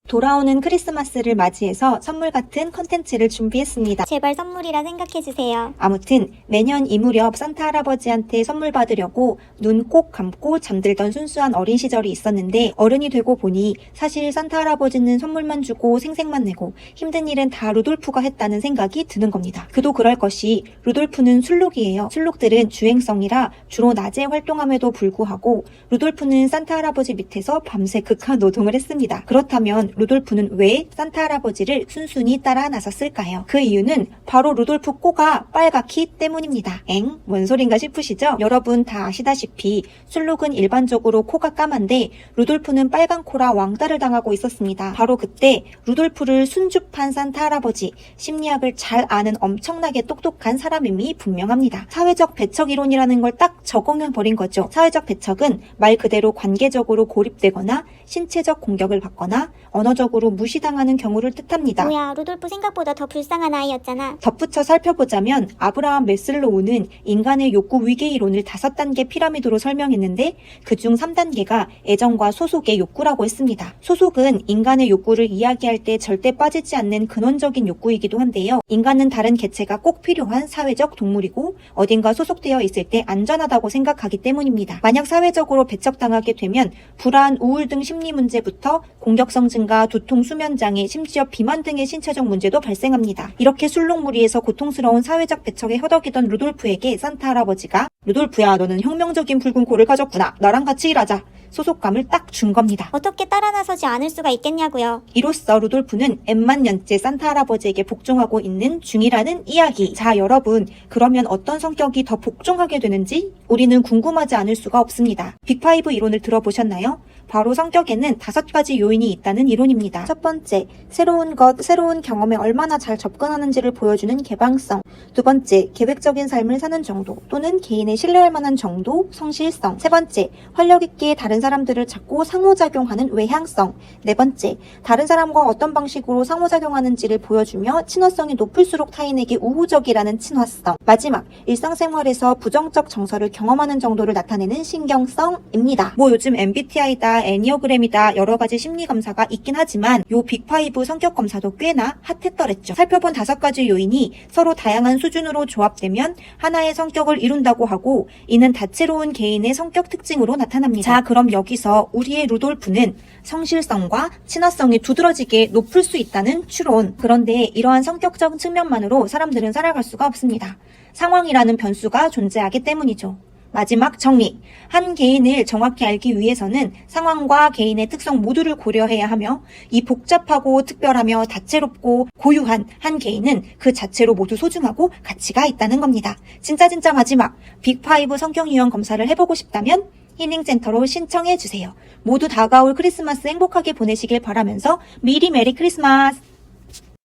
돌아오는 크리스마스를 맞이해서 선물 같은 컨텐츠를 준비했습니다. 제발 선물이라 생각해주세요. 아무튼 매년 이 무렵 산타 할아버지한테 선물 받으려고 눈 꼭 감고 잠들던 순수한 어린 시절이 있었는데 어른이 되고 보니 사실 산타 할아버지는 선물만 주고 생색만 내고 힘든 일은 다 루돌프가 했다는 생각이 드는 겁니다. 그도 그럴 것이 루돌프는 술록이에요. 술록들은 주행성이라 주로 낮에 활동함에도 불구하고 루돌프는 산타 할아버지 밑에서 밤새 극한 노동을 했습니다. 그렇다면 루돌프는 왜 산타 할아버지를 순순히 따라 나섰을까요? 그 이유는 바로 루돌프 코가 빨갛기 때문입니다. 엥? 뭔 소린가 싶으시죠? 여러분 다 아시다시피 술록은 일반적으로 코가 까만데 루돌프는 빨간 코라 왕따를 당하고 있었습니다. 바로 그때 루돌프를 순죽판 산타 할아버지, 심리학을 잘 아는 엄청나게 똑똑한 사람임이 분명합니다. 사회적 배척 이론이라는 걸 딱 적용해버린 거죠. 사회적 배척은 말 그대로 관계적으로 고립되거나 신체적 공격을 받거나 언어적으로 무시당하는 경우를 뜻합니다. 뭐야, 루돌프 생각보다 더 불쌍한 아이였잖아. 덧붙여 살펴보자면 아브라함 메슬로우는 인간의 욕구 위계 이론을 5단계 피라미드로 설명했는데 그중 3단계가 애정과 소속의 욕구라고 했습니다. 소속은 인간의 욕구를 이야기할 때 절대 빠지지 않는 근원적인 욕구이기도 한데요. 인간은 다른 개체가 꼭 필요한 사회적 동물이고 어딘가 소속되어 있을 때 안전하다고 생각하기 때문입니다. 만약 사회적으로 배척당하게 되면 불안, 우울 등 심리 문제부터 공격성 증가, 두통, 수면장애, 심지어 비만 등의 신체적 문제도 발생합니다. 이렇게 술록무리에서 고통스러운 사회적 배척에 허덕이던 루돌프에게 산타 할아버지가 루돌프야, 너는 혁명적인 붉은 코를 가졌구나. 나랑 같이 일하자. 소속감을 딱 준 겁니다. 어떻게 따라 나서지 않을 수가 있겠냐고요. 이로써 루돌프는 엠만 년째 산타 할아버지에게 복종하고 있는 중이라는 이야기. 자, 여러분, 그러면 어떤 성격이 더 복종하게 되는지 우리는 궁금하지 않을 수가 없습니다. 빅5 이론을 들어보셨나요? 바로 성격에는 5가지 요인이 있다는 이론입니다. 첫 번째, 새로운 것, 새로운 경험에 얼마나 잘 접근하는지를 보여주는 개방성. 두 번째, 계획적인 삶을 사는 정도 또는 개인의 신뢰할 만한 정도, 성실성. 세 번째, 활력 있게 다른 사람들을 찾고 상호작용하는 외향성. 네 번째, 다른 사람과 어떤 방식으로 상호작용하는지를 보여주며 친화성이 높을수록 타인에게 우호적이라는 친화성. 마지막, 일상생활에서 부정적 정서를 경험하는 정도를 나타내는 신경성입니다. 뭐 요즘 MBTI다, 애니어그램이다 여러 가지 심리 검사가 있긴 하지만 요 빅5 성격 검사도 꽤나 핫했더랬죠. 살펴본 5가지 요인이 서로 다양한 수준으로 조합되면 하나의 성격을 이룬다고 하고 이는 다채로운 개인의 성격 특징으로 나타납니다. 자, 그럼 여기서 우리의 루돌프는 성실성과 친화성이 두드러지게 높을 수 있다는 추론. 그런데 이러한 성격적 측면만으로 사람들은 살아갈 수가 없습니다. 상황이라는 변수가 존재하기 때문이죠. 마지막 정리. 한 개인을 정확히 알기 위해서는 상황과 개인의 특성 모두를 고려해야 하며 이 복잡하고 특별하며 다채롭고 고유한 한 개인은 그 자체로 모두 소중하고 가치가 있다는 겁니다. 진짜 마지막 빅5 성격 유형 검사를 해보고 싶다면 힐링센터로 신청해주세요. 모두 다가올 크리스마스 행복하게 보내시길 바라면서 미리 메리 크리스마스!